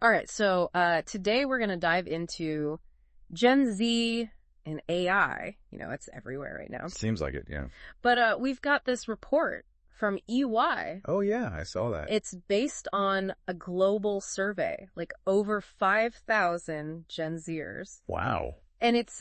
All right, so today we're going to dive into Gen Z and AI. You know, it's everywhere right now. Seems like it, yeah. But we've got this report from EY. Oh, yeah, I saw that. It's based on a global survey, like over 5,000 Gen Zers. Wow. And it's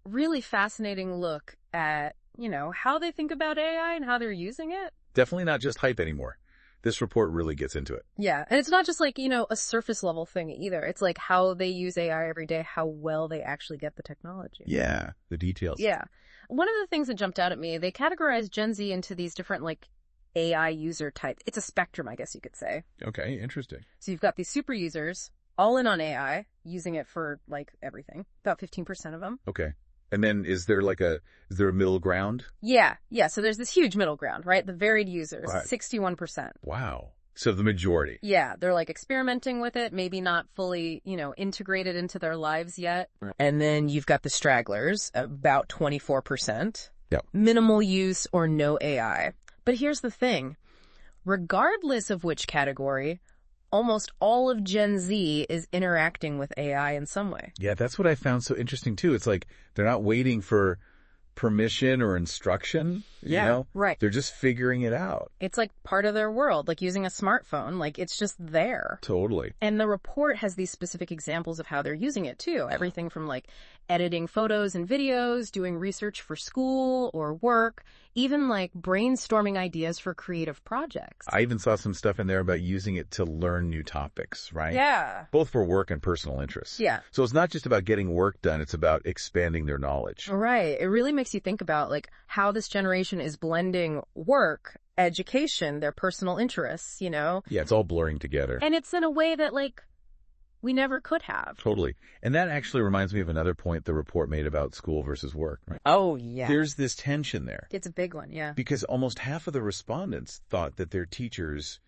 really fascinating look at, you know, how they think about AI and how they're using it. Definitely not just hype anymore. This report really gets into it. Yeah. And it's not just like, you know, a surface level thing either. It's like how they use AI every day, how well they actually get the technology. Yeah, the details. Yeah. One of the things that jumped out at me, they categorize Gen Z into these different like AI user types. It's a spectrum, I guess you could say. Okay, interesting. So you've got these super users all in on AI, using it for like everything. About 15% of them. Okay. And then is there a middle ground? Yeah. So there's this huge middle ground, right? The varied users, right. 61%. Wow. So the majority. Yeah. They're like experimenting with it, maybe not fully, you know, integrated into their lives yet. Right. And then you've got the stragglers, about 24%. Yep. Minimal use or no AI. But here's the thing. Regardless of which category, almost all of Gen Z is interacting with AI in some way. Yeah, that's what I found so interesting, too. It's like they're not waiting for permission or instruction, you know? Right. They're just figuring it out. It's like part of their world, like using a smartphone. Like, it's just there. Totally. And the report has these specific examples of how they're using it, too. Everything from, like, editing photos and videos, doing research for school or work, even, like, brainstorming ideas for creative projects. I even saw some stuff in there about using it to learn new topics, right? Yeah. Both for work and personal interests. Yeah. So it's not just about getting work done, it's about expanding their knowledge. Right. It really makes you think about, like, how this generation is blending work, education, their personal interests, you know? Yeah, it's all blurring together. And it's in a way that, like, we never could have. Totally. And that actually reminds me of another point the report made about school versus work. Right? Oh, yeah. There's this tension there. It's a big one, yeah. Because almost half of the respondents thought that their teachers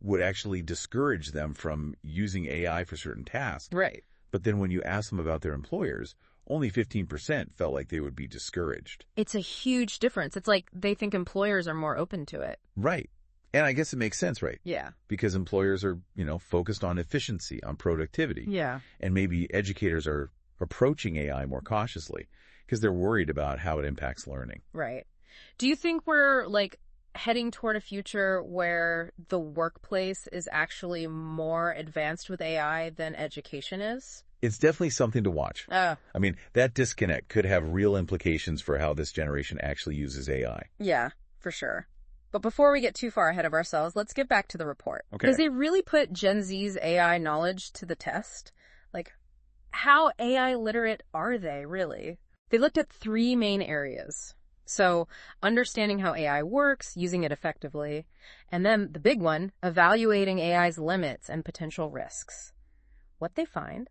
would actually discourage them from using AI for certain tasks. Right. But then when you ask them about their employers, only 15% felt like they would be discouraged. It's a huge difference. It's like they think employers are more open to it. Right. And I guess it makes sense, right? Yeah. Because employers are, you know, focused on efficiency, on productivity. Yeah. And maybe educators are approaching AI more cautiously because they're worried about how it impacts learning. Right. Do you think we're, like, heading toward a future where the workplace is actually more advanced with AI than education is? It's definitely something to watch. I mean, that disconnect could have real implications for how this generation actually uses AI. Yeah, for sure. But before we get too far ahead of ourselves, let's get back to the report. Okay. Because they really put Gen Z's AI knowledge to the test. Like, how AI literate are they, really? They looked at 3 main areas. So, understanding how AI works, using it effectively, and then the big one, evaluating AI's limits and potential risks. What they find,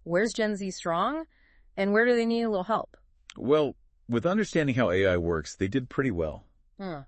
where's Gen Z strong, and where do they need a little help? Well, with understanding how AI works, they did pretty well.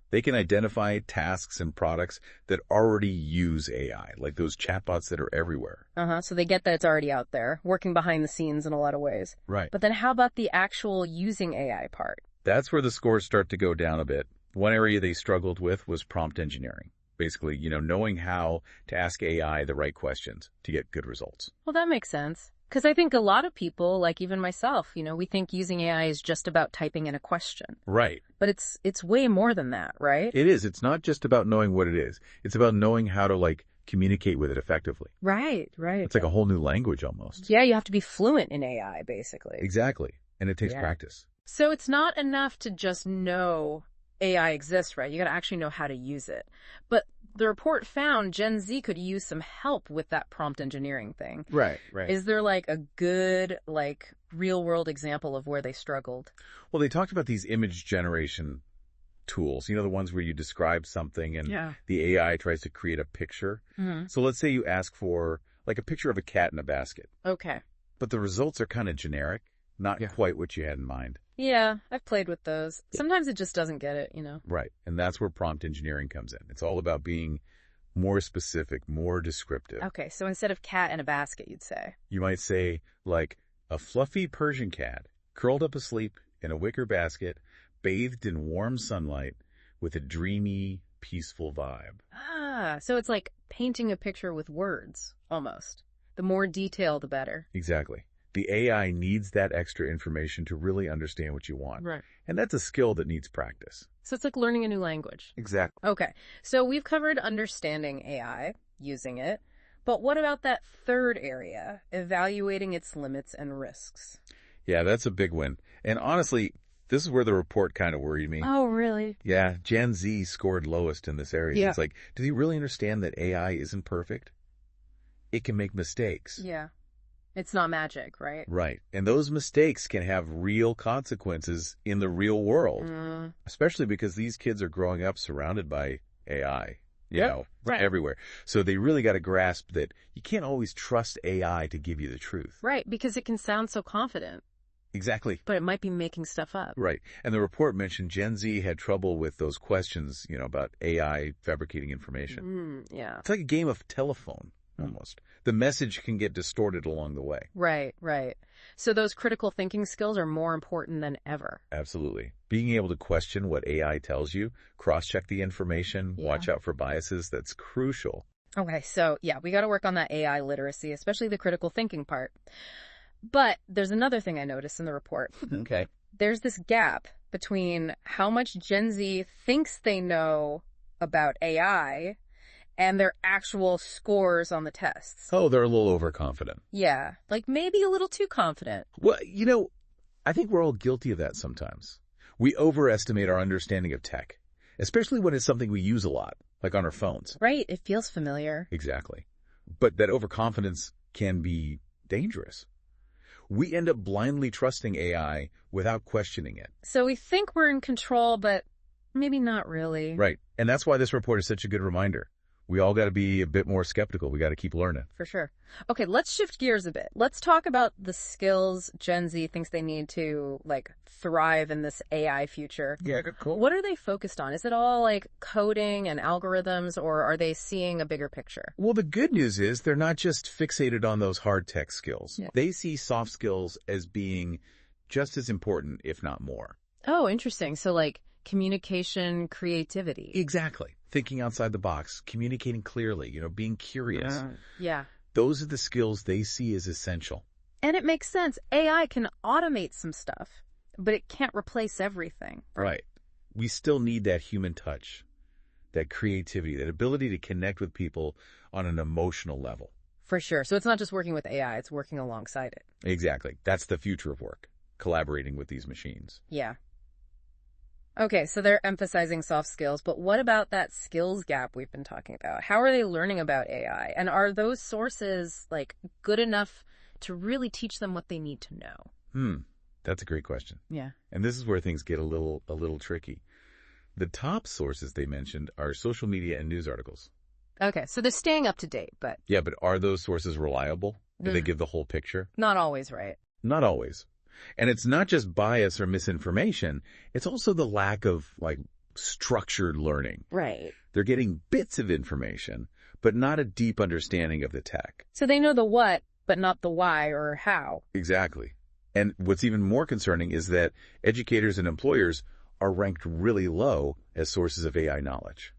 They can identify tasks and products that already use AI, like those chatbots that are everywhere. So they get that it's already out there, working behind the scenes in a lot of ways. Right. But then how about the actual using AI part? That's where the scores start to go down a bit. One area they struggled with was prompt engineering. Basically, you know, knowing how to ask AI the right questions to get good results. Well, that makes sense. Because I think a lot of people, like even myself, you know, we think using AI is just about typing in a question. Right. But it's way more than that, right? It is. It's not just about knowing what it is. It's about knowing how to, like, communicate with it effectively. Right. It's like a whole new language almost. Yeah, you have to be fluent in AI, basically. Exactly. And it takes practice. So it's not enough to just know AI exists, right? You got to actually know how to use it. But the report found Gen Z could use some help with that prompt engineering thing. Right. Is there like a good, like, real world example of where they struggled? Well, they talked about these image generation tools, you know, the ones where you describe something and the AI tries to create a picture. So let's say you ask for like a picture of a cat in a basket. Okay. But the results are kind of generic, not quite what you had in mind. Yeah, I've played with those. Sometimes it just doesn't get it, you know? Right. And that's where prompt engineering comes in. It's all about being more specific, more descriptive. Okay, so instead of cat in a basket, you'd say? You might say, like, a fluffy Persian cat curled up asleep in a wicker basket, bathed in warm sunlight with a dreamy, peaceful vibe. So it's like painting a picture with words, almost. The more detail, the better. Exactly. The AI needs that extra information to really understand what you want. Right. And that's a skill that needs practice. So it's like learning a new language. Exactly. Okay. So we've covered understanding AI, using it. But what about that third area, evaluating its limits and risks? Yeah, that's a big one. And honestly, this is where the report kind of worried me. Oh, really? Yeah, Gen Z scored lowest in this area. Yeah. It's like, do they really understand that AI isn't perfect? It can make mistakes. Yeah. It's not magic, right? Right. And those mistakes can have real consequences in the real world, especially because these kids are growing up surrounded by AI, you know, right. everywhere. So they really got to grasp that you can't always trust AI to give you the truth. Right, because it can sound so confident. Exactly. But it might be making stuff up. Right. And the report mentioned Gen Z had trouble with those questions, about AI fabricating information. Yeah. It's like a game of telephone, almost. The message can get distorted along the way. Right, right. So those critical thinking skills are more important than ever. Absolutely. Being able to question what AI tells you, cross-check the information, watch out for biases, that's crucial. Okay, so yeah, we got to work on that AI literacy, especially the critical thinking part. But there's another thing I noticed in the report. Okay. There's this gap between how much Gen Z thinks they know about AI and their actual scores on the tests. Oh, they're a little overconfident. Yeah, like maybe a little too confident. Well, I think we're all guilty of that sometimes. We overestimate our understanding of tech, especially when it's something we use a lot, like on our phones. Right, it feels familiar. Exactly. But that overconfidence can be dangerous. We end up blindly trusting AI without questioning it. So we think we're in control, but maybe not really. Right. And that's why this report is such a good reminder. We all got to be a bit more skeptical. We got to keep learning. For sure. Okay, let's shift gears a bit. Let's talk about the skills Gen Z thinks they need to, thrive in this AI future. Yeah, cool. What are they focused on? Is it all, coding and algorithms, or are they seeing a bigger picture? Well, the good news is they're not just fixated on those hard tech skills. Yeah. They see soft skills as being just as important, if not more. Oh, interesting. So, communication, creativity. Exactly. Thinking outside the box, communicating clearly, being curious. Yeah. Those are the skills they see as essential. And it makes sense. AI can automate some stuff, but it can't replace everything. Right. We still need that human touch, that creativity, that ability to connect with people on an emotional level. For sure. So it's not just working with AI, it's working alongside it. Exactly. That's the future of work, collaborating with these machines. Yeah. Okay, so they're emphasizing soft skills, but what about that skills gap we've been talking about? How are they learning about AI? And are those sources, good enough to really teach them what they need to know? That's a great question. Yeah. And this is where things get a little tricky. The top sources they mentioned are social media and news articles. Okay, so they're staying up to date, but... Yeah, but are those sources reliable? Do they give the whole picture? Not always, right? Not always. And it's not just bias or misinformation. It's also the lack of, structured learning. Right. They're getting bits of information, but not a deep understanding of the tech. So they know the what, but not the why or how. Exactly. And what's even more concerning is that educators and employers are ranked really low as sources of AI knowledge.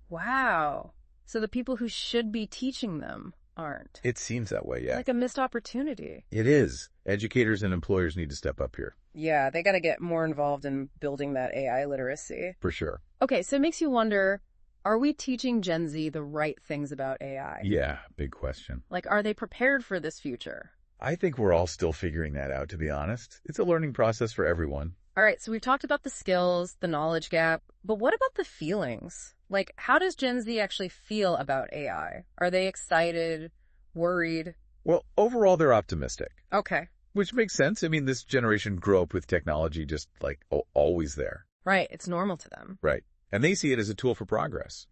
Wow. So the people who should be teaching them aren't. It seems that way, yeah. Like a missed opportunity. It is. Educators and employers need to step up here. Yeah, they got to get more involved in building that AI literacy. For sure. Okay, so it makes you wonder, are we teaching Gen Z the right things about AI? Yeah, big question. Are they prepared for this future? I think we're all still figuring that out, to be honest. It's a learning process for everyone. All right, so we've talked about the skills, the knowledge gap, but what about the feelings? How does Gen Z actually feel about AI? Are they excited, worried? Well, overall, they're optimistic. Okay. Which makes sense. I mean, this generation grew up with technology just, always there. Right, it's normal to them. Right. And they see it as a tool for progress,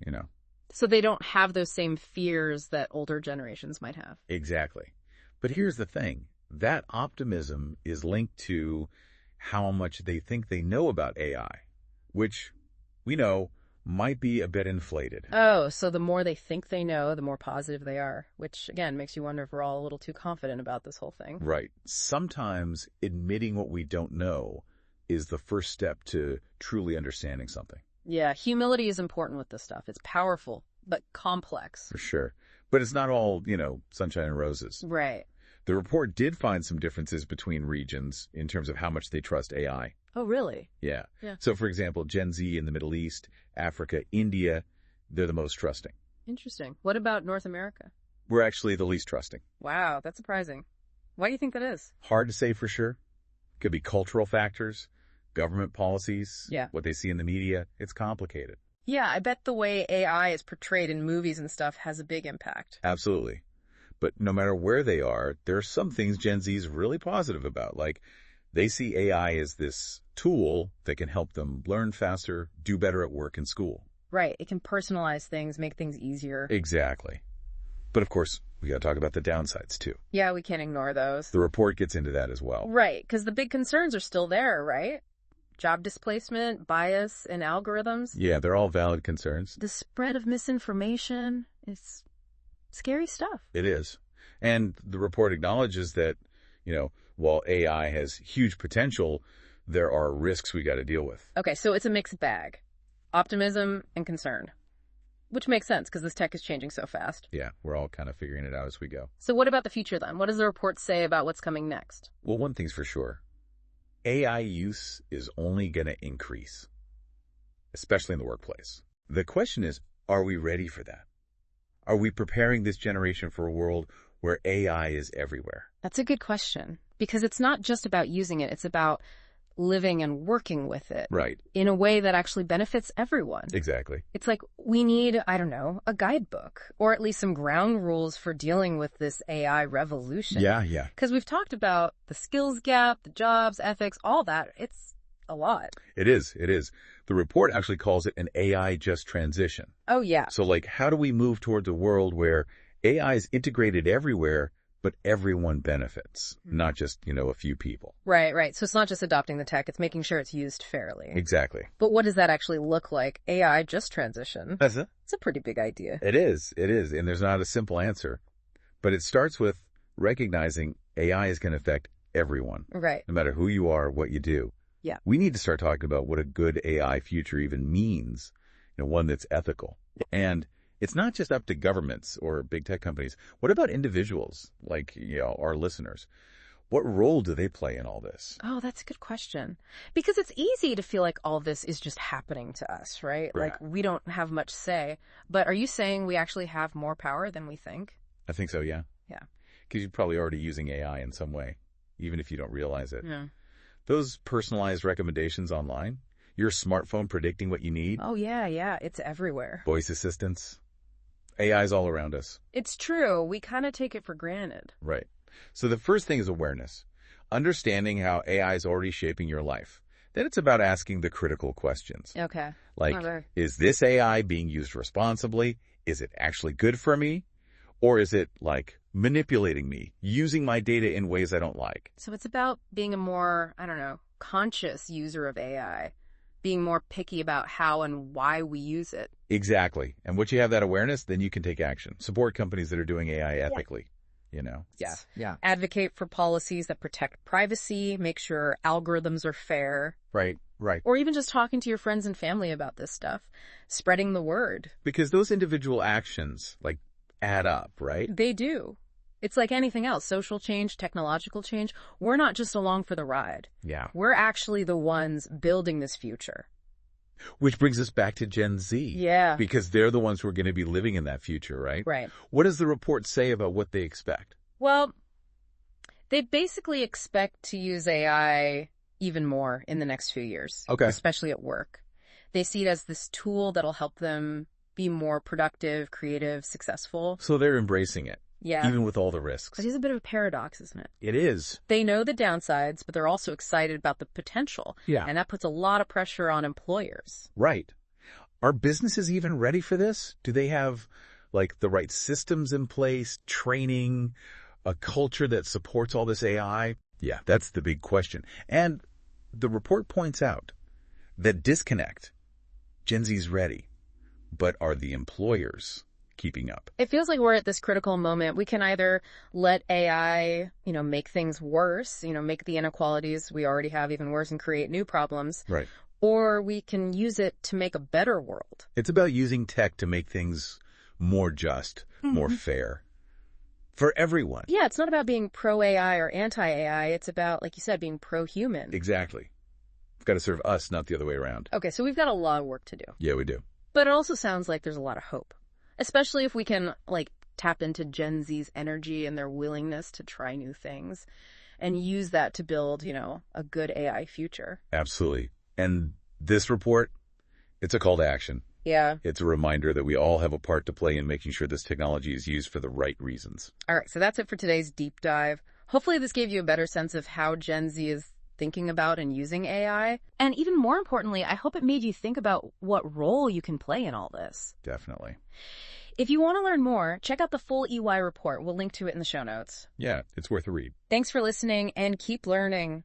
So they don't have those same fears that older generations might have. Exactly. But here's the thing. That optimism is linked to how much they think they know about AI, which we know might be a bit inflated. Oh, so the more they think they know, the more positive they are, which, again, makes you wonder if we're all a little too confident about this whole thing. Right. Sometimes admitting what we don't know is the first step to truly understanding something. Yeah, humility is important with this stuff. It's powerful. but complex. For sure. But it's not all, sunshine and roses. Right. The report did find some differences between regions in terms of how much they trust AI. Oh, really? Yeah. Yeah. So, for example, Gen Z in the Middle East, Africa, India, they're the most trusting. Interesting. What about North America? We're actually the least trusting. Wow, that's surprising. Why do you think that is? Hard to say for sure. Could be cultural factors, government policies, Yeah. what they see in the media. It's complicated. Yeah, I bet the way AI is portrayed in movies and stuff has a big impact. Absolutely. But no matter where they are, there are some things Gen Z is really positive about. Like, they see AI as this tool that can help them learn faster, do better at work and school. Right. It can personalize things, make things easier. Exactly. But of course, we got to talk about the downsides too. Yeah, we can't ignore those. The report gets into that as well. Right, because the big concerns are still there, right? Job displacement, bias in algorithms. Yeah, they're all valid concerns. The spread of misinformation is scary stuff. It is. And the report acknowledges that, while AI has huge potential, there are risks we got to deal with. Okay, so it's a mixed bag. Optimism and concern. Which makes sense because this tech is changing so fast. Yeah, we're all kind of figuring it out as we go. So what about the future then? What does the report say about what's coming next? Well, one thing's for sure. AI use is only going to increase, especially in the workplace. The question is, are we ready for that? Are we preparing this generation for a world where AI is everywhere? That's a good question because it's not just about using it. It's about living and working with it. Right. In a way that actually benefits everyone. Exactly. It's like we need, a guidebook or at least some ground rules for dealing with this AI revolution. Yeah. Because we've talked about the skills gap, the jobs, ethics, all that. It's a lot. It is. The report actually calls it an AI just transition. Oh, yeah. So, how do we move towards a world where AI is integrated everywhere, but everyone benefits, not just, a few people? Right. So it's not just adopting the tech, it's making sure it's used fairly. Exactly. But what does that actually look like? AI just transition. That's it. It's a pretty big idea. It is. And there's not a simple answer. But it starts with recognizing AI is going to affect everyone. Right. No matter who you are, what you do. Yeah. We need to start talking about what a good AI future even means, one that's ethical. And it's not just up to governments or big tech companies. What about individuals like, our listeners? What role do they play in all this? Oh, that's a good question. Because it's easy to feel like all this is just happening to us, right? Right. Like we don't have much say. But are you saying we actually have more power than we think? I think so, yeah. Yeah. Because you're probably already using AI in some way, even if you don't realize it. Yeah. Those personalized recommendations online, your smartphone predicting what you need. Oh, yeah. It's everywhere. Voice assistants. AI's all around us. It's true. We kind of take it for granted. Right. So the first thing is awareness. Understanding how AI is already shaping your life. Then it's about asking the critical questions. Okay. Like, Okay. Is this AI being used responsibly? Is it actually good for me? Or is it, manipulating me, using my data in ways I don't like? So it's about being a more, conscious user of AI, being more picky about how and why we use it. Exactly. And once you have that awareness, then you can take action. Support companies that are doing AI ethically, Yeah. Advocate for policies that protect privacy, make sure algorithms are fair. Right. Or even just talking to your friends and family about this stuff, spreading the word. Because those individual actions, add up, right? They do. It's like anything else, social change, technological change. We're not just along for the ride. Yeah. We're actually the ones building this future. Which brings us back to Gen Z. Yeah. Because they're the ones who are going to be living in that future, right? Right. What does the report say about what they expect? Well, they basically expect to use AI even more in the next few years. Okay. Especially at work. They see it as this tool that'll help them be more productive, creative, successful. So they're embracing it. Yeah. Even with all the risks. But it's a bit of a paradox, isn't it? It is. They know the downsides, but they're also excited about the potential. Yeah. And that puts a lot of pressure on employers. Right. Are businesses even ready for this? Do they have, the right systems in place, training, a culture that supports all this AI? Yeah, that's the big question. And the report points out that disconnect. Gen Z's ready. But are the employers keeping up? It feels like we're at this critical moment. We can either let AI, make things worse, make the inequalities we already have even worse and create new problems. Right. Or we can use it to make a better world. It's about using tech to make things more just, more fair for everyone. Yeah, it's not about being pro-AI or anti-AI. It's about, like you said, being pro-human. Exactly. We've got to serve us, not the other way around. Okay, so we've got a lot of work to do. Yeah, we do. But it also sounds like there's a lot of hope, especially if we can, like, tap into Gen Z's energy and their willingness to try new things and use that to build, a good AI future. Absolutely. And this report, it's a call to action. Yeah. It's a reminder that we all have a part to play in making sure this technology is used for the right reasons. All right, so that's it for today's deep dive. Hopefully this gave you a better sense of how Gen Z is thinking about and using AI. And even more importantly, I hope it made you think about what role you can play in all this. Definitely. If you want to learn more, check out the full EY report. We'll link to it in the show notes. Yeah, it's worth a read. Thanks for listening and keep learning.